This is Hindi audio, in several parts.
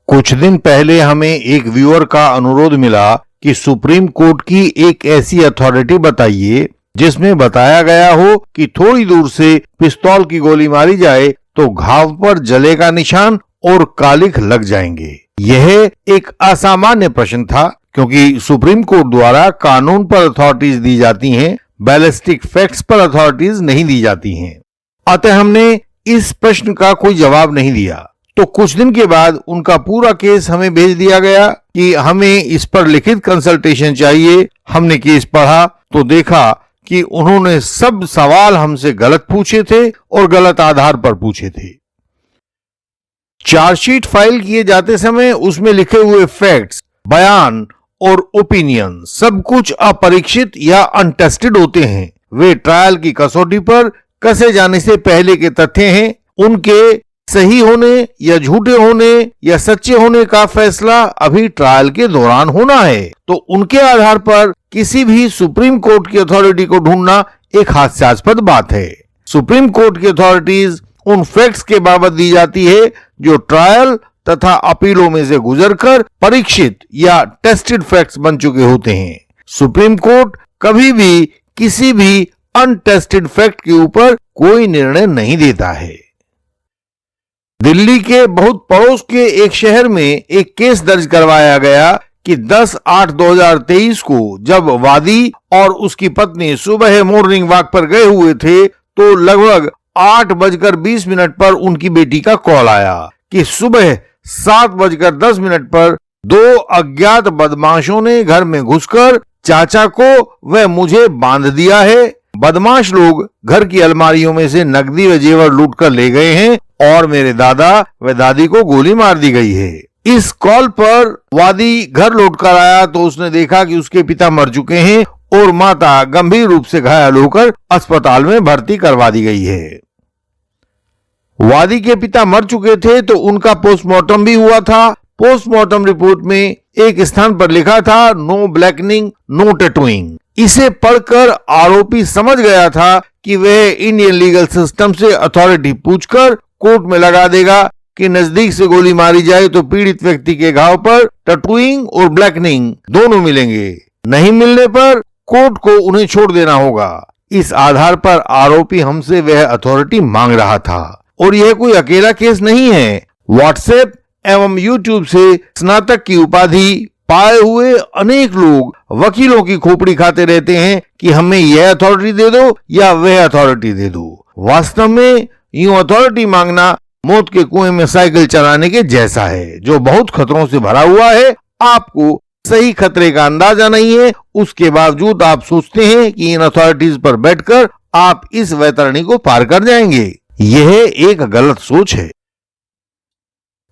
कुछ दिन पहले हमें एक व्यूअर का अनुरोध मिला कि सुप्रीम कोर्ट की एक ऐसी अथॉरिटी बताइए जिसमें बताया गया हो कि थोड़ी दूर से पिस्तौल की गोली मारी जाए तो घाव पर जले का निशान और कालिख लग जाएंगे। यह एक असामान्य प्रश्न था क्योंकि सुप्रीम कोर्ट द्वारा कानून पर अथॉरिटीज दी जाती हैं, बैलिस्टिक फैक्ट्स पर अथॉरिटीज नहीं दी जाती हैं। अतः हमने इस प्रश्न का कोई जवाब नहीं दिया। तो कुछ दिन के बाद उनका पूरा केस हमें भेज दिया गया कि हमें इस पर लिखित कंसल्टेशन चाहिए। हमने केस पढ़ा तो देखा कि उन्होंने सब सवाल हमसे गलत पूछे थे और गलत आधार पर पूछे थे। चार्जशीट फाइल किए जाते समय उसमें लिखे हुए फैक्ट्स, बयान और ओपिनियन सब कुछ अपरीक्षित या अनटेस्टेड होते हैं। वे ट्रायल की कसौटी पर कसे जाने से पहले के तथ्य हैं। उनके सही होने या झूठे होने या सच्चे होने का फैसला अभी ट्रायल के दौरान होना है। तो उनके आधार पर किसी भी सुप्रीम कोर्ट की अथॉरिटी को ढूंढना एक हास्यास्पद बात है। सुप्रीम कोर्ट की अथॉरिटीज उन फैक्ट्स के बाबत दी जाती है जो ट्रायल तथा अपीलों में से गुजरकर परीक्षित या टेस्टेड फैक्ट्स बन चुके होते हैं। सुप्रीम कोर्ट कभी भी किसी भी अनटेस्टेड फैक्ट के ऊपर कोई निर्णय नहीं देता है। दिल्ली के बहुत पड़ोस के एक शहर में एक केस दर्ज करवाया गया कि 10/8/2023 को जब वादी और उसकी पत्नी सुबह मॉर्निंग वॉक पर गए हुए थे तो लगभग 8:20 पर उनकी बेटी का कॉल आया कि सुबह 7:10 पर दो अज्ञात बदमाशों ने घर में घुसकर चाचा को व मुझे बांध दिया है। बदमाश लोग घर की अलमारियों में से नकदी व जेवर लूट कर ले गए हैं और मेरे दादा व दादी को गोली मार दी गई है। इस कॉल पर वादी घर लौटकर आया तो उसने देखा कि उसके पिता मर चुके हैं और माता गंभीर रूप से घायल होकर अस्पताल में भर्ती करवा दी गई है। वादी के पिता मर चुके थे तो उनका पोस्टमार्टम भी हुआ था। पोस्टमार्टम रिपोर्ट में एक स्थान पर लिखा था नो ब्लैकनिंग नो टैटूइंग। इसे पढ़कर आरोपी समझ गया था कि वह इंडियन लीगल सिस्टम से अथॉरिटी पूछकर कोर्ट में लगा देगा कि नजदीक से गोली मारी जाए तो पीड़ित व्यक्ति के घाव पर टैटूइंग और ब्लैकनिंग दोनों मिलेंगे। नहीं मिलने पर कोर्ट को उन्हें छोड़ देना होगा। इस आधार पर आरोपी हमसे वह अथॉरिटी मांग रहा था। और यह कोई अकेला केस नहीं है। व्हाट्सएप एवं यूट्यूब से स्नातक की उपाधि पाए हुए अनेक लोग वकीलों की खोपड़ी खाते रहते हैं कि हमें यह अथॉरिटी दे दो या वह अथॉरिटी दे दो। वास्तव में यूं अथॉरिटी मांगना मौत के कुएं में साइकिल चलाने के जैसा है जो बहुत खतरों से भरा हुआ है। आपको सही खतरे का अंदाजा नहीं है, उसके बावजूद आप सोचते हैं कि इन अथॉरिटीज पर बैठकर आप इस वैतरणी को पार कर जाएंगे। यह एक गलत सोच है।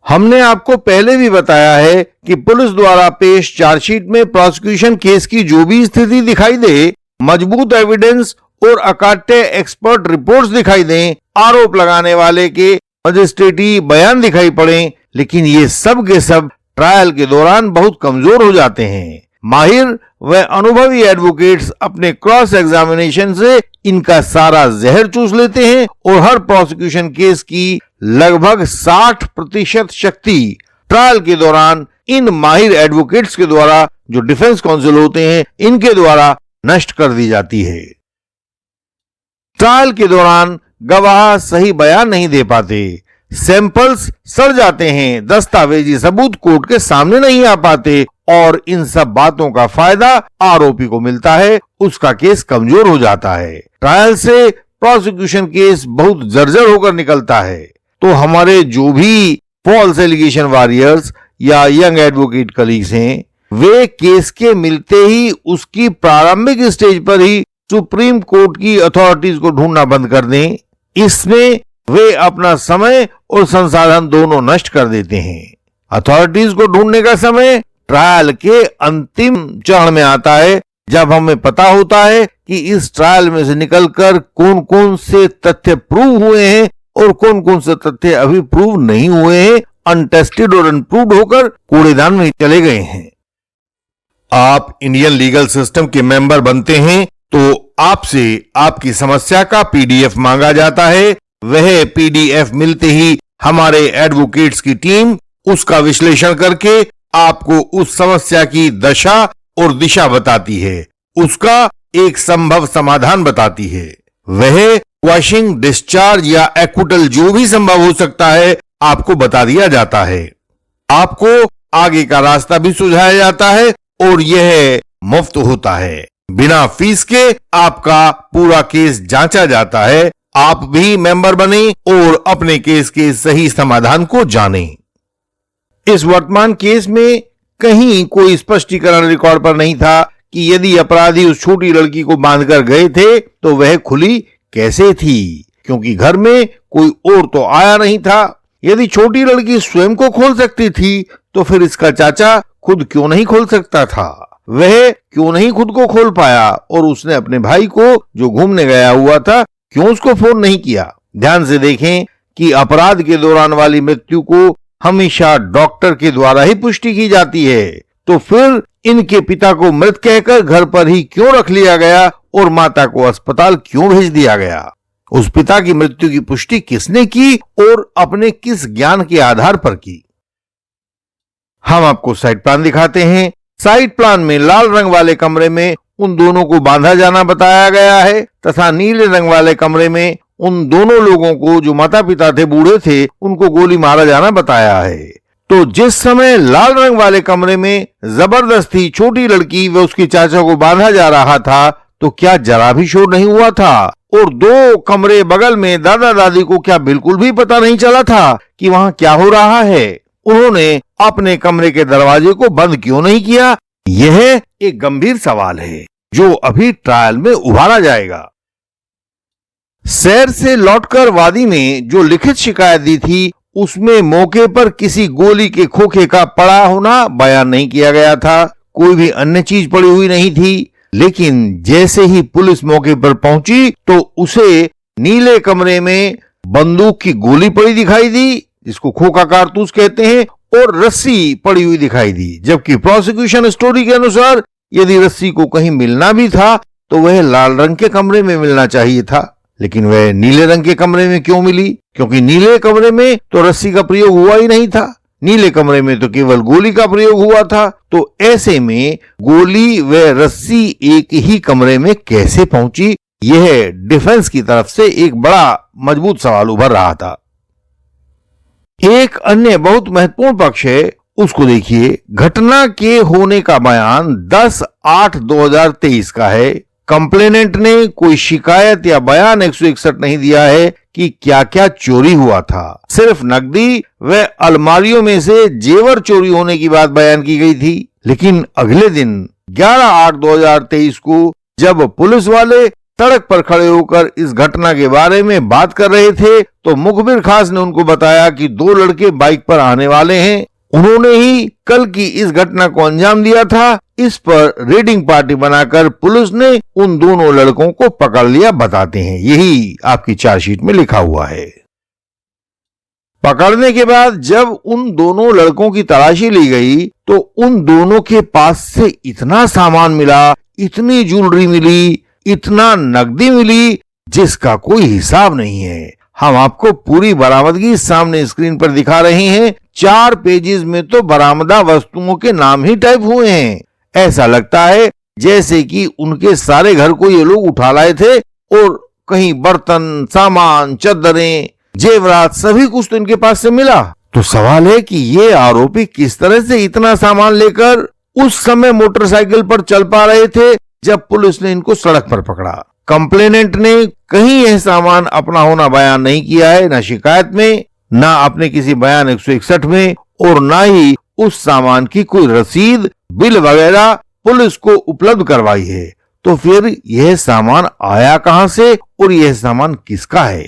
हमने आपको पहले भी बताया है कि पुलिस द्वारा पेश चार्जशीट में प्रोसिक्यूशन केस की जो भी स्थिति दिखाई दे, मजबूत एविडेंस और अकाट्य एक्सपर्ट रिपोर्ट्स दिखाई दें, आरोप लगाने वाले के मजिस्ट्रेटी बयान दिखाई पड़े, लेकिन ये सब के सब ट्रायल के दौरान बहुत कमजोर हो जाते हैं। माहिर व अनुभवी एडवोकेट्स अपने क्रॉस एग्जामिनेशन से इनका सारा जहर चूस लेते हैं और हर प्रोसिक्यूशन केस की लगभग 60% शक्ति ट्रायल के दौरान इन माहिर एडवोकेट्स के द्वारा, जो डिफेंस काउंसिल होते हैं, इनके द्वारा नष्ट कर दी जाती है। ट्रायल के दौरान गवाह सही बयान नहीं दे पाते, सैंपल्स सड़ जाते हैं, दस्तावेजी सबूत कोर्ट के सामने नहीं आ पाते और इन सब बातों का फायदा आरोपी को मिलता है, उसका केस कमजोर हो जाता है। ट्रायल से प्रोसिक्यूशन केस बहुत जर्जर होकर निकलता है। तो हमारे जो भी फॉल्स एलिगेशन वॉरियर्स या यंग एडवोकेट कलीग्स हैं, वे केस के मिलते ही उसकी प्रारंभिक स्टेज पर ही सुप्रीम कोर्ट की अथॉरिटीज को ढूंढना बंद कर दें। इसमें वे अपना समय और संसाधन दोनों नष्ट कर देते हैं। अथॉरिटीज को ढूंढने का समय ट्रायल के अंतिम चरण में आता है, जब हमें पता होता है कि इस ट्रायल में से निकलकर कौन कौन से तथ्य प्रूव हुए हैं और कौन कौन से तथ्य अभी प्रूव नहीं हुए हैं, अनटेस्टेड और अनप्रूव्ड होकर कूड़ेदान में चले गए हैं। आप इंडियन लीगल सिस्टम के मेंबर बनते हैं तो आपसे आपकी समस्या का पीडीएफ मांगा जाता है। वह पीडीएफ मिलते ही हमारे एडवोकेट्स की टीम उसका विश्लेषण करके आपको उस समस्या की दशा और दिशा बताती है, उसका एक संभव समाधान बताती है। वह क्वशिंग, डिस्चार्ज या एक्विटल जो भी संभव हो सकता है आपको बता दिया जाता है। आपको आगे का रास्ता भी सुझाया जाता है और यह मुफ्त होता है। बिना फीस के आपका पूरा केस जांचा जाता है। आप भी मेंबर बने और अपने केस के सही समाधान को जानें। इस वर्तमान केस में कहीं कोई स्पष्टीकरण रिकॉर्ड पर नहीं था कि यदि अपराधी उस छोटी लड़की को बांधकर गए थे तो वह खुली कैसे थी, क्योंकि घर में कोई और तो आया नहीं था। यदि छोटी लड़की स्वयं को खोल सकती थी तो फिर इसका चाचा खुद क्यों नहीं खोल सकता था? वह क्यों नहीं खुद को खोल पाया और उसने अपने भाई को जो घूमने गया हुआ था क्यों उसको फोन नहीं किया? ध्यान से देखें कि अपराध के दौरान वाली मृत्यु को हमेशा डॉक्टर के द्वारा ही पुष्टि की जाती है, तो फिर इनके पिता को मृत कहकर घर पर ही क्यों रख लिया गया और माता को अस्पताल क्यों भेज दिया गया? उस पिता की मृत्यु की पुष्टि किसने की और अपने किस ज्ञान के आधार पर की? हम आपको साइट प्लान दिखाते हैं। साइट प्लान में लाल रंग वाले कमरे में उन दोनों को बांधा जाना बताया गया है तथा नीले रंग वाले कमरे में उन दोनों लोगों को जो माता पिता थे, बूढ़े थे, उनको गोली मारा जाना बताया है। तो जिस समय लाल रंग वाले कमरे में जबरदस्ती छोटी लड़की व उसके चाचा को बांधा जा रहा था तो क्या जरा भी शोर नहीं हुआ था? और दो कमरे बगल में दादा दादी को क्या बिल्कुल भी पता नहीं चला था कि वहां क्या हो रहा है? उन्होंने अपने कमरे के दरवाजे को बंद क्यों नहीं किया? यह एक गंभीर सवाल है जो अभी ट्रायल में उभारा जाएगा। शहर से लौटकर वादी ने जो लिखित शिकायत दी थी उसमें मौके पर किसी गोली के खोखे का पड़ा होना बयान नहीं किया गया था। कोई भी अन्य चीज पड़ी हुई नहीं थी। लेकिन जैसे ही पुलिस मौके पर पहुंची तो उसे नीले कमरे में बंदूक की गोली पड़ी दिखाई दी, जिसको खोखा कारतूस कहते हैं, और रस्सी पड़ी हुई दिखाई दी। जबकि प्रोसिक्यूशन स्टोरी के अनुसार यदि रस्सी को कहीं मिलना भी था तो वह लाल रंग के कमरे में मिलना चाहिए था, लेकिन वह नीले रंग के कमरे में क्यों मिली? क्योंकि नीले कमरे में तो रस्सी का प्रयोग हुआ ही नहीं था। नीले कमरे में तो केवल गोली का प्रयोग हुआ था। तो ऐसे में गोली व रस्सी एक ही कमरे में कैसे पहुंची? यह डिफेंस की तरफ से एक बड़ा मजबूत सवाल उभर रहा था। एक अन्य बहुत महत्वपूर्ण पक्ष है, उसको देखिए। घटना के होने का बयान 10/8/2023 का है। कंप्लेनेंट ने कोई शिकायत या बयान 161 नहीं दिया है कि क्या क्या चोरी हुआ था। सिर्फ नकदी व अलमारियों में से जेवर चोरी होने की बात बयान की गई थी। लेकिन अगले दिन 11/8/2023 को जब पुलिस वाले सड़क पर खड़े होकर इस घटना के बारे में बात कर रहे थे तो मुखबिर खास ने उनको बताया कि दो लड़के बाइक पर आने वाले हैं। उन्होंने ही कल की इस घटना को अंजाम दिया था। इस पर रेडिंग पार्टी बनाकर पुलिस ने उन दोनों लड़कों को पकड़ लिया बताते हैं। यही आपकी चार्जशीट में लिखा हुआ है। पकड़ने के बाद जब उन दोनों लड़कों की तलाशी ली गई तो उन दोनों के पास से इतना सामान मिला, इतनी ज्वेलरी मिली, इतना नकदी मिली जिसका कोई हिसाब नहीं है। हम आपको पूरी बरामदगी सामने स्क्रीन पर दिखा रहे हैं। 4 पेजेस में तो बरामदा वस्तुओं के नाम ही टाइप हुए हैं। ऐसा लगता है जैसे कि उनके सारे घर को ये लोग उठा लाए थे और कहीं बर्तन, सामान, चद्दरें, जेवरात सभी कुछ तो इनके पास से मिला। तो सवाल है कि ये आरोपी किस तरह से इतना सामान लेकर उस समय मोटरसाइकिल पर चल पा रहे थे जब पुलिस ने इनको सड़क पर पकड़ा। कंप्लेनेंट ने कहीं यह सामान अपना होना बयान नहीं किया है, ना शिकायत में, ना अपने किसी बयान 161 में, और ना ही उस सामान की कोई रसीद, बिल वगैरह पुलिस को उपलब्ध करवाई है। तो फिर यह सामान आया कहां से और यह सामान किसका है?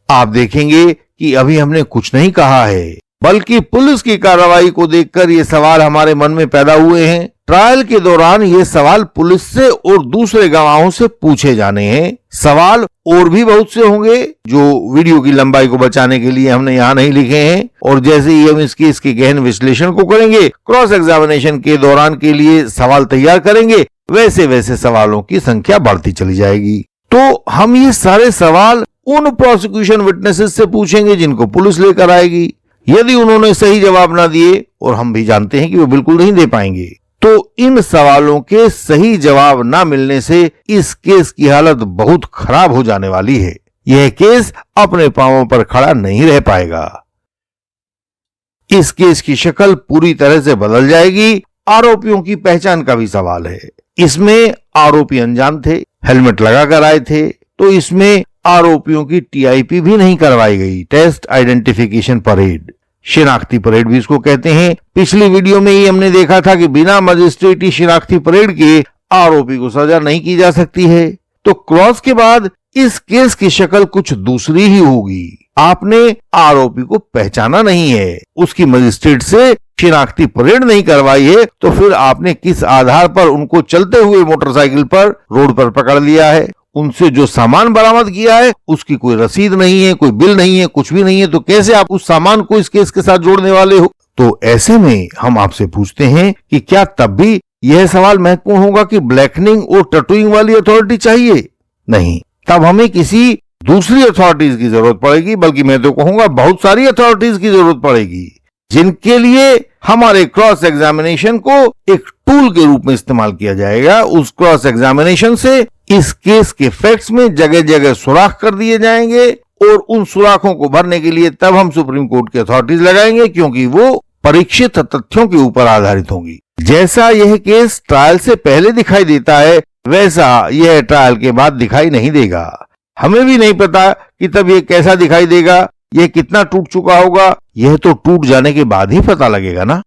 आप देखेंगे कि अभी हमने कुछ नहीं कहा है, बल्कि पुलिस की कार्रवाई को देखकर ये सवाल हमारे मन में पैदा हुए हैं। ट्रायल के दौरान ये सवाल पुलिस से और दूसरे गवाहों से पूछे जाने हैं। सवाल और भी बहुत से होंगे जो वीडियो की लंबाई को बचाने के लिए हमने यहाँ नहीं लिखे हैं। और जैसे ही हम इसके गहन विश्लेषण को करेंगे, क्रॉस एग्जामिनेशन के दौरान के लिए सवाल तैयार करेंगे, वैसे वैसे सवालों की संख्या बढ़ती चली जाएगी। तो हम ये सारे सवाल उन प्रोसिक्यूशन विटनेसेस से पूछेंगे जिनको पुलिस लेकर आएगी। यदि उन्होंने सही जवाब ना दिए, और हम भी जानते हैं कि वो बिल्कुल नहीं दे पाएंगे, तो इन सवालों के सही जवाब ना मिलने से इस केस की हालत बहुत खराब हो जाने वाली है। यह केस अपने पांवों पर खड़ा नहीं रह पाएगा। इस केस की शक्ल पूरी तरह से बदल जाएगी। आरोपियों की पहचान का भी सवाल है। इसमें आरोपी अनजान थे, हेलमेट लगाकर आए थे, तो इसमें आरोपियों की टीआईपी भी नहीं करवाई गई, टेस्ट आइडेंटिफिकेशन परेड, शिनाख्ती परेड भी इसको कहते हैं। पिछली वीडियो में ही हमने देखा था कि बिना मजिस्ट्रेटी शिनाख्ती परेड के आरोपी को सजा नहीं की जा सकती है। तो क्रॉस के बाद इस केस की शक्ल कुछ दूसरी ही होगी। आपने आरोपी को पहचाना नहीं है, उसकी मजिस्ट्रेट से शिनाख्ती परेड नहीं करवाई है, तो फिर आपने किस आधार पर उनको चलते हुए मोटरसाइकिल पर रोड पर पकड़ लिया है? उनसे जो सामान बरामद किया है उसकी कोई रसीद नहीं है, कोई बिल नहीं है, कुछ भी नहीं है, तो कैसे आप उस सामान को इस केस के साथ जोड़ने वाले हो? तो ऐसे में हम आपसे पूछते हैं कि क्या तब भी यह सवाल महत्वपूर्ण होगा कि ब्लैकनिंग और टैटूइंग वाली अथॉरिटी चाहिए? नहीं, तब हमें किसी दूसरी अथॉरिटीज की जरूरत पड़ेगी, बल्कि मैं तो कहूंगा बहुत सारी अथॉरिटीज की जरूरत पड़ेगी, जिनके लिए हमारे क्रॉस एग्जामिनेशन को एक टूल के रूप में इस्तेमाल किया जाएगा। उस क्रॉस एग्जामिनेशन से इस केस के फैक्ट्स में जगह जगह सुराख कर दिए जाएंगे, और उन सुराखों को भरने के लिए तब हम सुप्रीम कोर्ट की अथॉरिटीज लगाएंगे, क्योंकि वो परीक्षित तथ्यों के ऊपर आधारित होंगी। जैसा यह केस ट्रायल से पहले दिखाई देता है, वैसा यह ट्रायल के बाद दिखाई नहीं देगा। हमें भी नहीं पता कि तब यह कैसा दिखाई देगा, यह कितना टूट चुका होगा, यह तो टूट जाने के बाद ही पता लगेगा ना।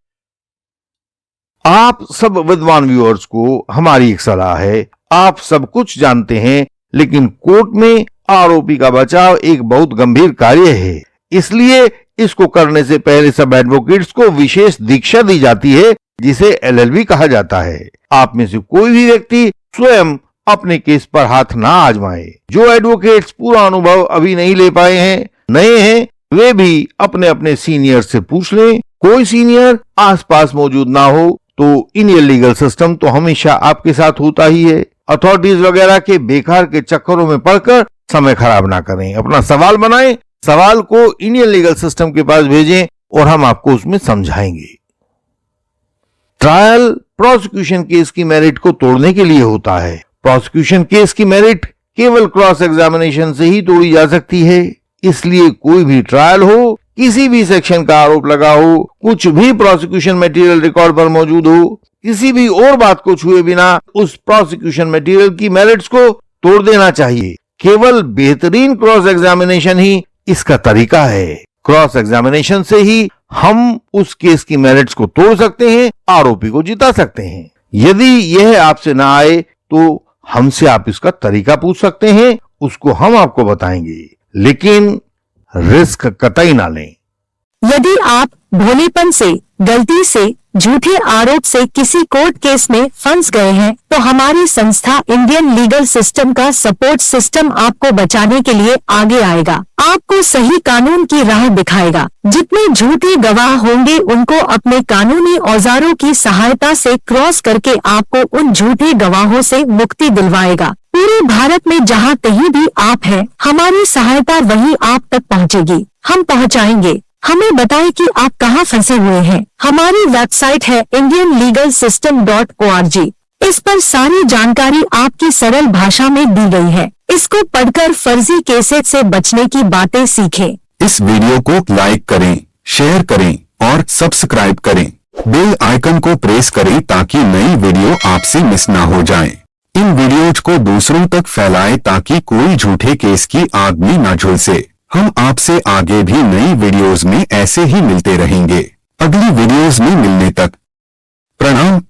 आप सब विद्वान व्यूअर्स को हमारी एक सलाह है, आप सब कुछ जानते हैं, लेकिन कोर्ट में आरोपी का बचाव एक बहुत गंभीर कार्य है, इसलिए इसको करने से पहले सब एडवोकेट्स को विशेष दीक्षा दी जाती है, जिसे एलएलबी कहा जाता है। आप में से कोई भी व्यक्ति स्वयं अपने केस पर हाथ ना आजमाए। जो एडवोकेट्स पूरा अनुभव अभी नहीं ले पाए हैं, नए हैं, वे भी अपने अपने सीनियर से पूछ लें। कोई सीनियर आसपास मौजूद ना हो तो इंडियन लीगल सिस्टम तो हमेशा आपके साथ होता ही है। अथॉरिटीज वगैरह के बेकार के चक्करों में पड़कर समय खराब ना करें, अपना सवाल बनाएं, सवाल को इंडियन लीगल सिस्टम के पास भेजें और हम आपको उसमें समझाएंगे। ट्रायल प्रोसिक्यूशन केस की मेरिट को तोड़ने के लिए होता है। प्रोसिक्यूशन केस की मेरिट केवल क्रॉस एग्जामिनेशन से ही तोड़ी जा सकती है, इसलिए कोई भी ट्रायल हो, किसी भी सेक्शन का आरोप लगा हो, कुछ भी प्रोसिक्यूशन मटेरियल रिकॉर्ड पर मौजूद हो, किसी भी और बात को छुए बिना उस प्रोसिक्यूशन मटेरियल की मेरिट्स को तोड़ देना चाहिए। केवल बेहतरीन क्रॉस एग्जामिनेशन ही इसका तरीका है। क्रॉस एग्जामिनेशन से ही हम उस केस की मेरिट्स को तोड़ सकते हैं, आरोपी को जिता सकते हैं। यदि यह आपसे ना आए तो हमसे आप इसका तरीका पूछ सकते हैं, उसको हम आपको बताएंगे, लेकिन रिस्क कतई ना लें। यदि आप भोलेपन से, गलती से, झूठे आरोप से किसी कोर्ट केस में फंस गए हैं, तो हमारी संस्था इंडियन लीगल सिस्टम का सपोर्ट सिस्टम आपको बचाने के लिए आगे आएगा, आपको सही कानून की राह दिखाएगा। जितने झूठे गवाह होंगे उनको अपने कानूनी औजारों की सहायता से क्रॉस करके आपको उन झूठे गवाहों से मुक्ति दिलवाएगा। पूरे भारत में जहां कहीं भी आप हैं, हमारी सहायता वहीं आप तक पहुंचेगी। हम पहुंचाएंगे। हमें बताएं कि आप कहां फंसे हुए हैं। हमारी वेबसाइट है indianlegalsystem.org। इस पर सारी जानकारी आपकी सरल भाषा में दी गई है। इसको पढ़कर फर्जी केसेस से बचने की बातें सीखें। इस वीडियो को लाइक करें, शेयर करें और सब्सक्राइब करें। बेल आइकन को प्रेस करें ताकि नई वीडियो आपसे मिस ना हो जाए। इन वीडियोज को दूसरों तक फैलाएं ताकि कोई झूठे केस की आग में न झुलसे। हम आपसे आगे भी नई वीडियोस में ऐसे ही मिलते रहेंगे। अगली वीडियोस में मिलने तक प्रणाम।